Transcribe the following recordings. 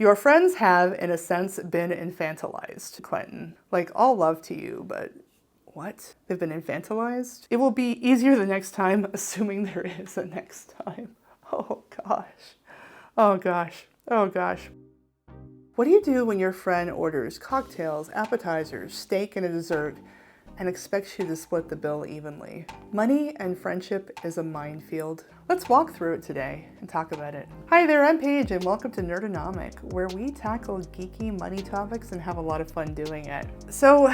Your friends have, in a sense, been infantilized, Quentin. Like, all love to you, but what? They've been infantilized? It will be easier the next time, assuming there is a next time. Oh gosh. Oh gosh. Oh gosh. What do you do when your friend orders cocktails, appetizers, steak, and a dessert and expects you to split the bill evenly? Money and friendship is a minefield. Let's walk through it today and talk about it. Hi there, I'm Paige and welcome to Nerdonomic, where we tackle geeky money topics and have a lot of fun doing it. So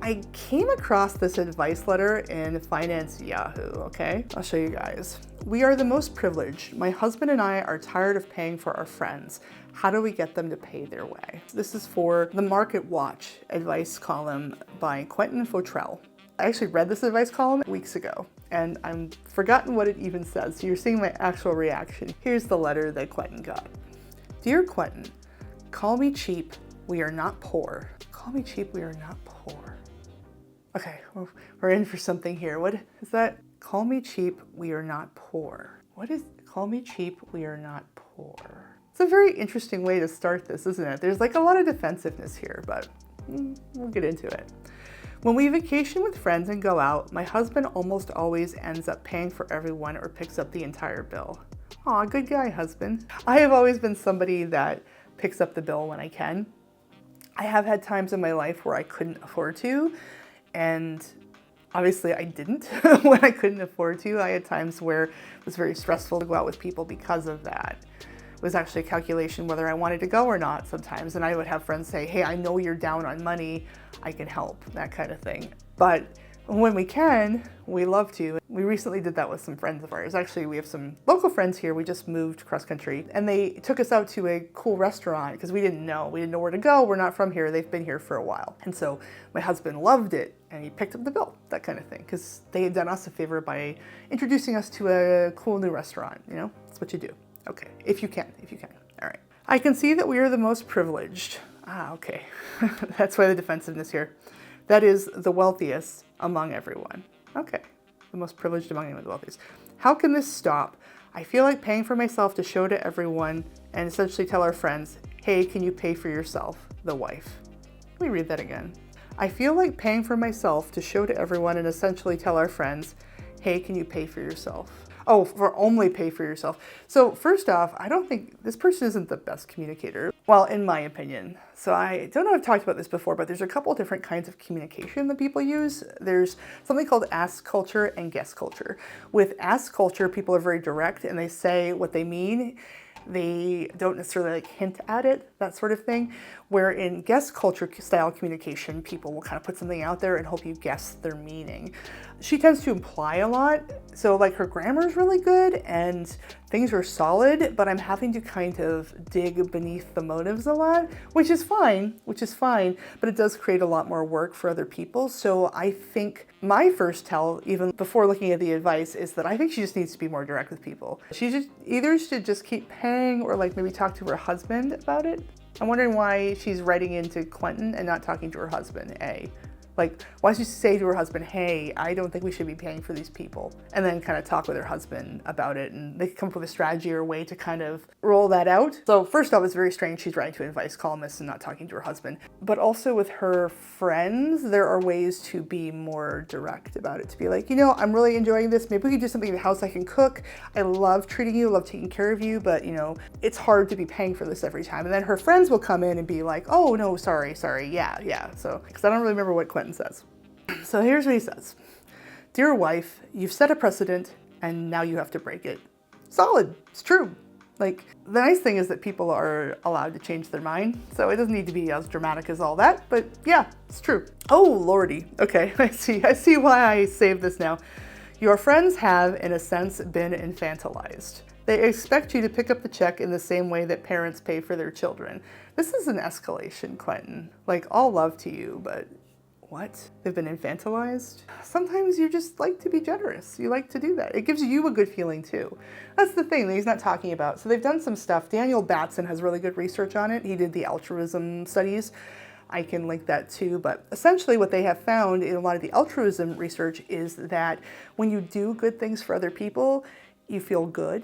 I came across this advice letter in Finance Yahoo, okay? I'll show you guys. We are the most privileged. My husband and I are tired of paying for our friends. How do we get them to pay their way? This is for the Market Watch advice column by Quentin Fottrell. I actually read this advice column weeks ago and I've forgotten what it even says, so you're seeing my actual reaction. Here's the letter that Quentin got. Dear Quentin, call me cheap, we are not poor. Call me cheap, we are not poor. Okay, we're in for something here. What is that? Call me cheap, we are not poor. What is call me cheap, we are not poor? It's a very interesting way to start this, isn't it? There's like a lot of defensiveness here, but we'll get into it. When we vacation with friends and go out, my husband almost always ends up paying for everyone or picks up the entire bill. Aw, good guy, husband. I have always been somebody that picks up the bill when I can. I have had times in my life where I couldn't afford to, and obviously I didn't when I couldn't afford to. I had times where it was very stressful to go out with people because of that. It was actually a calculation whether I wanted to go or not sometimes, and I would have friends say, hey, I know you're down on money, I can help, that kind of thing. But when we can, we love to. We recently did that with some friends of ours. Actually, we have some local friends here. We just moved cross country and they took us out to a cool restaurant because we didn't know where to go. We're not from here. They've been here for a while. And so my husband loved it and he picked up the bill, that kind of thing, because they had done us a favor by introducing us to a cool new restaurant. You know, that's what you do. Okay, if you can. All right. I can see that we are the most privileged. Okay. That's why the defensiveness here. That is the wealthiest among everyone. Okay. The most privileged among the wealthiest. How can this stop? I feel like paying for myself to show to everyone and essentially tell our friends, hey, can you pay for yourself? The wife. Let me read that again. I feel like paying for myself to show to everyone and essentially tell our friends, hey, can you pay for yourself? Oh, for only pay for yourself. So first off, I don't think this person isn't the best communicator. Well, in my opinion. So I don't know if I've talked about this before, but there's a couple different kinds of communication that people use. There's something called ask culture and guess culture. With ask culture, people are very direct and they say what they mean. They don't necessarily like hint at it, that sort of thing. Where in guess culture style communication, people will kind of put something out there and hope you guess their meaning. She tends to imply a lot. So like her grammar is really good and things are solid, but I'm having to kind of dig beneath the motives a lot, which is fine, but it does create a lot more work for other people. So I think my first tell, even before looking at the advice, is that I think she just needs to be more direct with people. She just either should just keep paying or like maybe talk to her husband about it. I'm wondering why she's writing into Quentin and not talking to her husband, A. Like, why does she say to her husband, hey, I don't think we should be paying for these people? And then kind of talk with her husband about it and they come up with a strategy or a way to kind of roll that out. So first off, it's very strange she's writing to an advice columnist and not talking to her husband. But also with her friends, there are ways to be more direct about it. To be like, you know, I'm really enjoying this. Maybe we could do something in the house I can cook. I love treating you, love taking care of you, but you know, it's hard to be paying for this every time. And then her friends will come in and be like, oh no, sorry, yeah. So, because I don't really remember what Quentin says. So here's what he says. Dear wife, you've set a precedent and now you have to break it. Solid, it's true. Like, the nice thing is that people are allowed to change their mind, so it doesn't need to be as dramatic as all that, but yeah, it's true. Oh, lordy. Okay, I see why I saved this now. Your friends have, in a sense, been infantilized. They expect you to pick up the check in the same way that parents pay for their children. This is an escalation, Quentin. Like, all love to you, but what? They've been infantilized? Sometimes you just like to be generous. You like to do that. It gives you a good feeling too. That's the thing that he's not talking about. So they've done some stuff. Daniel Batson has really good research on it. He did the altruism studies. I can link that too. But essentially what they have found in a lot of the altruism research is that when you do good things for other people, you feel good.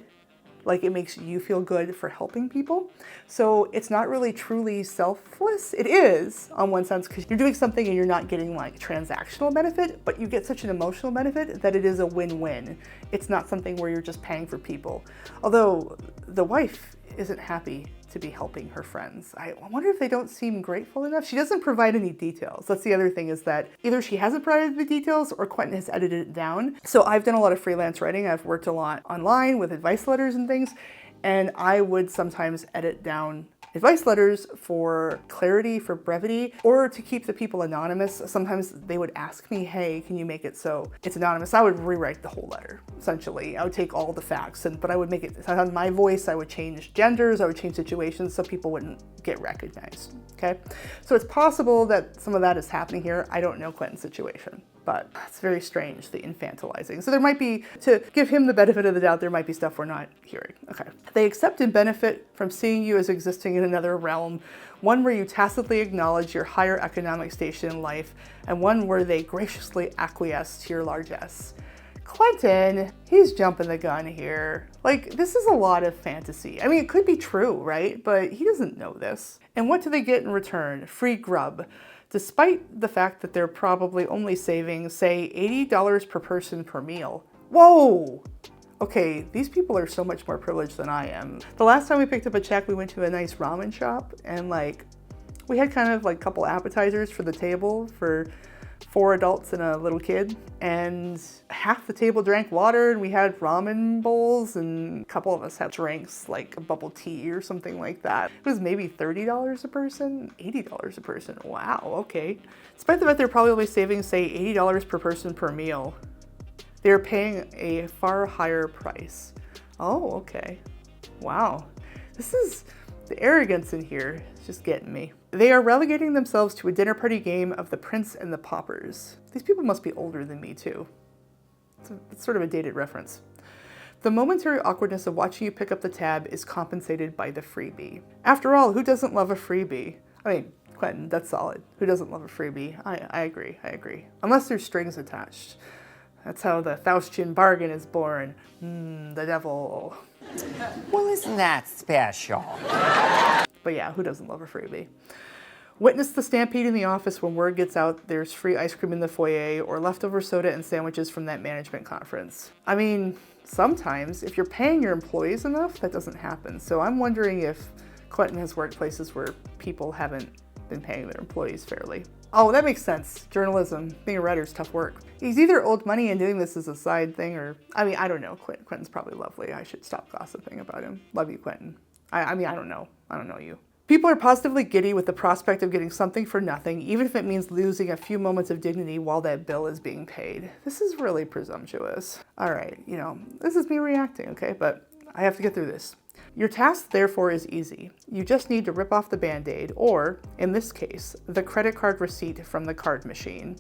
Like it makes you feel good for helping people. So it's not really truly selfless. It is on one sense because you're doing something and you're not getting like transactional benefit, but you get such an emotional benefit that it is a win-win. It's not something where you're just paying for people. Although the wife isn't happy to be helping her friends. I wonder if they don't seem grateful enough. She doesn't provide any details. That's the other thing, is that either she hasn't provided the details or Quentin has edited it down. So I've done a lot of freelance writing. I've worked a lot online with advice letters and things, and I would sometimes edit down advice letters for clarity, for brevity, or to keep the people anonymous. Sometimes they would ask me, hey, can you make it so it's anonymous? I would rewrite the whole letter, essentially. I would take all the facts, but I would make it on my voice. I would change genders, I would change situations so people wouldn't get recognized, okay? So it's possible that some of that is happening here. I don't know Quentin's situation, but it's very strange, the infantilizing. So there might be, to give him the benefit of the doubt, there might be stuff we're not hearing. Okay. They accept and benefit from seeing you as existing in another realm, one where you tacitly acknowledge your higher economic station in life, and one where they graciously acquiesce to your largesse. Quentin, he's jumping the gun here. Like, this is a lot of fantasy. I mean, it could be true, right? But he doesn't know this. And what do they get in return? Free grub. Despite the fact that they're probably only saving, say, $80 per person per meal. Whoa! Okay, these people are so much more privileged than I am. The last time we picked up a check, we went to a nice ramen shop, and like, we had kind of like a couple appetizers for the table for 4 adults and a little kid, and half the table drank water, and we had ramen bowls, and a couple of us had drinks like a bubble tea or something like that. It was maybe $30 a person, $80 a person. Wow, okay. Despite the fact they're probably only saving, say, $80 per person per meal, they're paying a far higher price. Oh, okay. Wow. This is, the arrogance in here is just getting me. They are relegating themselves to a dinner party game of the Prince and the Paupers. These people must be older than me too. It's sort of a dated reference. The momentary awkwardness of watching you pick up the tab is compensated by the freebie. After all, who doesn't love a freebie? I mean, Quentin, that's solid. Who doesn't love a freebie? I agree. Unless there's strings attached. That's how the Faustian bargain is born. The devil. Well, isn't that special? But yeah, who doesn't love a freebie? Witness the stampede in the office when word gets out there's free ice cream in the foyer or leftover soda and sandwiches from that management conference. I mean, sometimes if you're paying your employees enough, that doesn't happen. So I'm wondering if Quentin has worked places where people haven't been paying their employees fairly. Oh, that makes sense. Journalism, being a writer is tough work. He's either owed money and doing this as a side thing, or, I mean, I don't know. Quentin's probably lovely. I should stop gossiping about him. Love you, Quentin. I mean, I don't know. I don't know you. People are positively giddy with the prospect of getting something for nothing, even if it means losing a few moments of dignity while that bill is being paid. This is really presumptuous. All right, you know, this is me reacting, okay? But I have to get through this. Your task, therefore, is easy. You just need to rip off the Band-Aid, or, in this case, the credit card receipt from the card machine.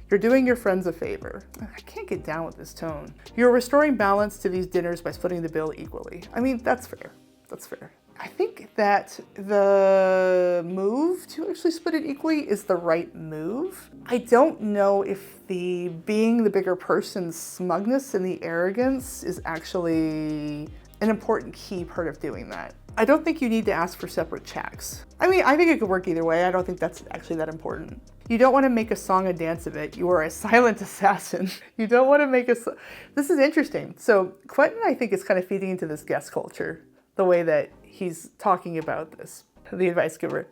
You're doing your friends a favor. I can't get down with this tone. You're restoring balance to these dinners by splitting the bill equally. I mean, that's fair. That's fair. I think that the move to actually split it equally is the right move. I don't know if the being the bigger person's smugness and the arrogance is actually an important key part of doing that. I don't think you need to ask for separate checks. I mean, I think it could work either way. I don't think that's actually that important. You don't want to make a song and dance of it. You are a silent assassin. You don't want to make This is interesting. So Quentin, I think, is kind of feeding into this guest culture, the way that he's talking about this, the advice giver.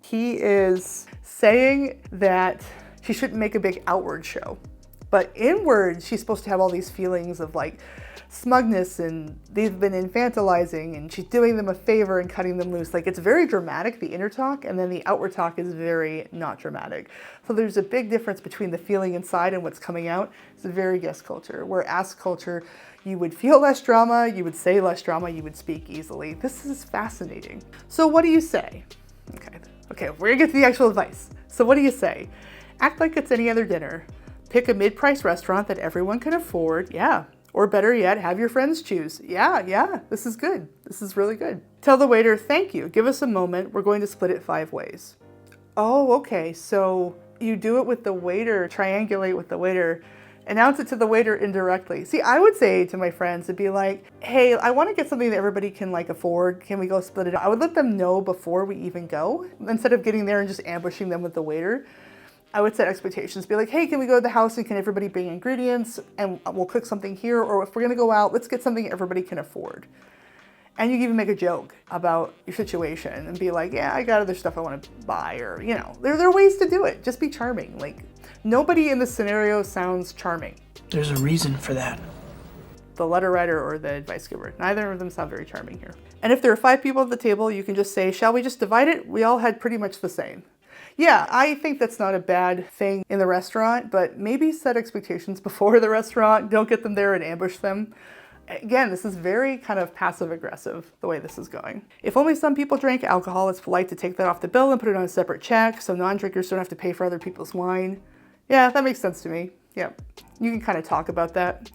He is saying that she shouldn't make a big outward show, but inward, she's supposed to have all these feelings of like smugness, and they've been infantilizing, and she's doing them a favor and cutting them loose. Like, it's very dramatic, the inner talk, and then the outward talk is very not dramatic. So there's a big difference between the feeling inside and what's coming out. It's a very guest culture, where ask culture, you would feel less drama, you would say less drama, you would speak easily. This is fascinating. So what do you say? Okay, we're gonna get to the actual advice. So what do you say? Act like it's any other dinner. Pick a mid-price restaurant that everyone can afford. Yeah. Or better yet, have your friends choose. Yeah, this is good. This is really good. Tell the waiter, thank you, give us a moment, we're going to split it 5 ways. Oh, okay, so you do it with the waiter, triangulate with the waiter, Announce it to the waiter indirectly. See, I would say to my friends, it'd be like, hey, I want to get something that everybody can like afford. Can we go split it up? I would let them know before we even go, instead of getting there and just ambushing them with the waiter. I would set expectations, be like, hey, can we go to the house and can everybody bring ingredients and we'll cook something here? Or if we're gonna go out, let's get something everybody can afford. And you can even make a joke about your situation and be like, yeah, I got other stuff I want to buy, or, you know, there are ways to do it. Just be charming. Like, nobody in this scenario sounds charming. There's a reason for that. The letter writer or the advice giver. Neither of them sound very charming here. And if there are 5 people at the table, you can just say, shall we just divide it? We all had pretty much the same. Yeah, I think that's not a bad thing in the restaurant, but maybe set expectations before the restaurant. Don't get them there and ambush them. Again, this is very kind of passive aggressive, the way this is going. If only some people drank alcohol, it's polite to take that off the bill and put it on a separate check so non-drinkers don't have to pay for other people's wine. Yeah, that makes sense to me. Yeah, you can kind of talk about that.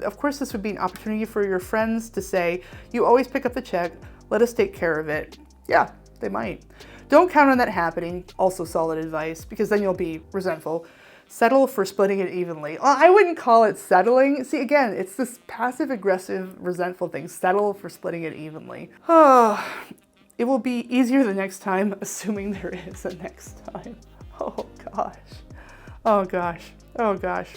Of course, this would be an opportunity for your friends to say, you always pick up the check, let us take care of it. Yeah, they might. Don't count on that happening. Also solid advice, because then you'll be resentful. Settle for splitting it evenly. Well, I wouldn't call it settling. See, again, it's this passive-aggressive, resentful thing. Settle for splitting it evenly. It will be easier the next time, assuming there is a next time. Oh gosh. Oh gosh. Oh gosh.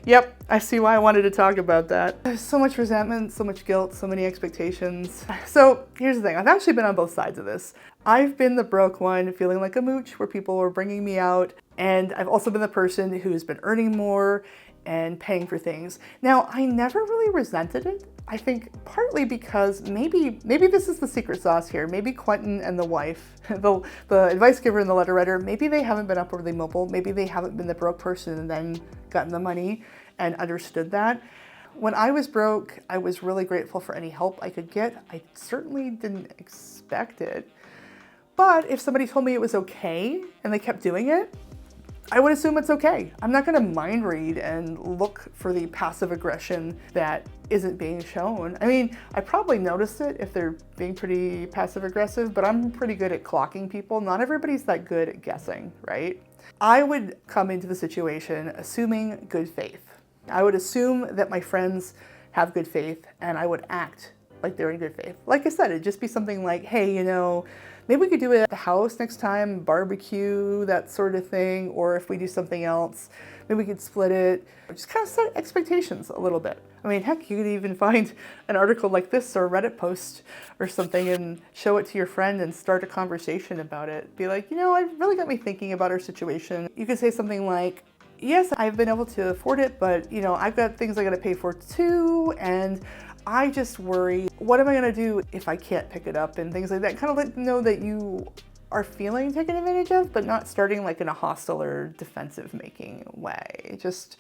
Yep, I see why I wanted to talk about that. There's so much resentment, so much guilt, so many expectations. So here's the thing, I've actually been on both sides of this. I've been the broke one, feeling like a mooch, where people were bringing me out, and I've also been the person who's been earning more and paying for things. Now, I never really resented it. I think partly because maybe this is the secret sauce here. Maybe Quentin and the wife, the advice giver and the letter writer, maybe they haven't been upwardly mobile. Maybe they haven't been the broke person and then gotten the money and understood that. When I was broke, I was really grateful for any help I could get. I certainly didn't expect it. But if somebody told me it was okay and they kept doing it, I would assume it's okay. I'm not gonna mind read and look for the passive aggression that isn't being shown. I mean, I probably noticed it if they're being pretty passive aggressive, but I'm pretty good at clocking people. Not everybody's that good at guessing, right? I would come into the situation assuming good faith. I would assume that my friends have good faith and I would act like they're in good faith. Like I said, it'd just be something like, hey, you know, maybe we could do it at the house next time, barbecue, that sort of thing. Or if we do something else, maybe we could split it. Just kind of set expectations a little bit. I mean, heck, you could even find an article like this or a Reddit post or something and show it to your friend and start a conversation about it. Be like, you know, it really got me thinking about our situation. You could say something like, yes, I've been able to afford it, but you know, I've got things I gotta pay for too, and I just worry, what am I gonna do if I can't pick it up and things like that. Kind of let them know that you are feeling taken advantage of, but not starting like in a hostile or defensive making way. Just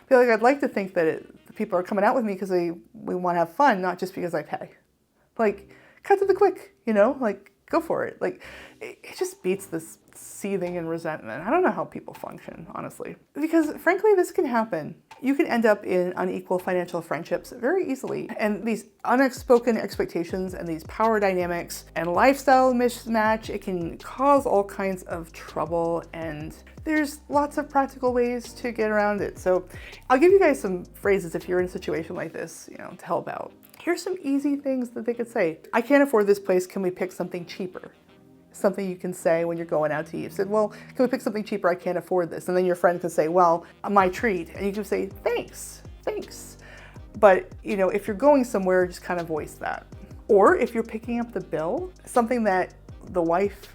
feel like I'd like to think that people are coming out with me because we wanna have fun, not just because I pay. Like, cut to the quick, you know, like go for it. Like, it just beats this seething and resentment. I don't know how people function, honestly. Because frankly, this can happen. You can end up in unequal financial friendships very easily. And these unspoken expectations and these power dynamics and lifestyle mismatch, it can cause all kinds of trouble, and there's lots of practical ways to get around it. So I'll give you guys some phrases if you're in a situation like this, you know, to help out. Here's some easy things that they could say. I can't afford this place, can we pick something cheaper? Something you can say when you're going out to eat. You said, well, can we pick something cheaper? I can't afford this. And then your friend could say, well, my treat. And you can say, thanks. But, you know, if you're going somewhere, just kind of voice that. Or if you're picking up the bill, something that the wife,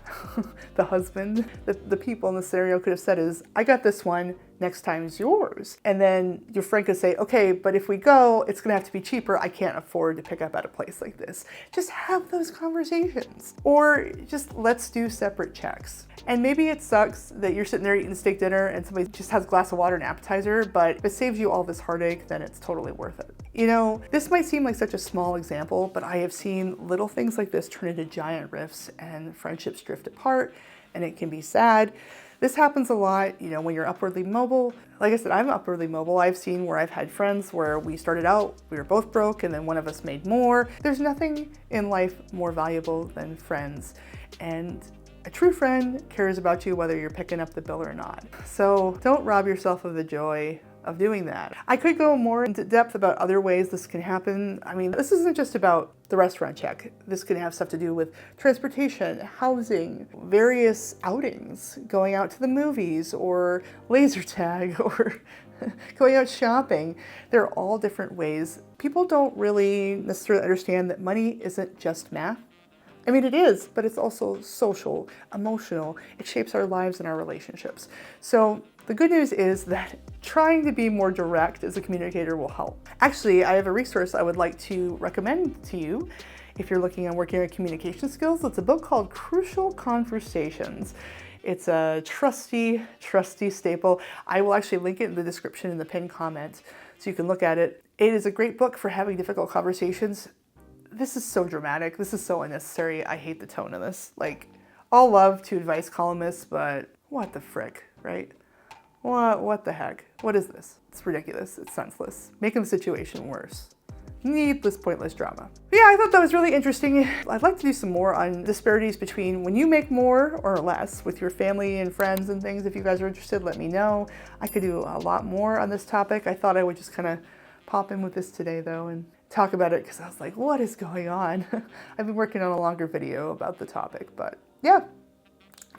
the husband, the people in the scenario could have said is, I got this one, next time is yours. And then your friend could say, okay, but if we go, it's gonna have to be cheaper. I can't afford to pick up at a place like this. Just have those conversations. Or just let's do separate checks. And maybe it sucks that you're sitting there eating steak dinner and somebody just has a glass of water and appetizer, but if it saves you all this heartache, then it's totally worth it. You know, this might seem like such a small example, but I have seen little things like this turn into giant rifts and friendships drift apart, and it can be sad. This happens a lot, you know, when you're upwardly mobile. Like I said, I'm upwardly mobile. I've seen where I've had friends where we started out, we were both broke, and then one of us made more. There's nothing in life more valuable than friends. And a true friend cares about you whether you're picking up the bill or not. So don't rob yourself of the joy of doing that. I could go more into depth about other ways this can happen. I mean, this isn't just about the restaurant check. This can have stuff to do with transportation, housing, various outings, going out to the movies or laser tag or going out shopping. They're all different ways. People don't really necessarily understand that money isn't just math. I mean, it is, but it's also social, emotional. It shapes our lives and our relationships. So the good news is that trying to be more direct as a communicator will help. Actually, I have a resource I would like to recommend to you if you're looking on working on communication skills. It's a book called Crucial Conversations. It's a trusty staple. I will actually link it in the description in the pinned comment so you can look at it. It is a great book for having difficult conversations. This is so dramatic. This is so unnecessary. I hate the tone of this. Like, all love to advice columnists, but what the frick, right? What the heck? What is this? It's ridiculous. It's senseless. Making the situation worse. Needless, pointless drama. But yeah, I thought that was really interesting. I'd like to do some more on disparities between when you make more or less with your family and friends and things. If you guys are interested, let me know. I could do a lot more on this topic. I thought I would just kind of pop in with this today though and talk about it because I was like, what is going on? I've been working on a longer video about the topic, but yeah.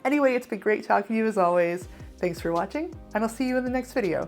Anyway, it's been great talking to you as always. Thanks for watching, and I'll see you in the next video.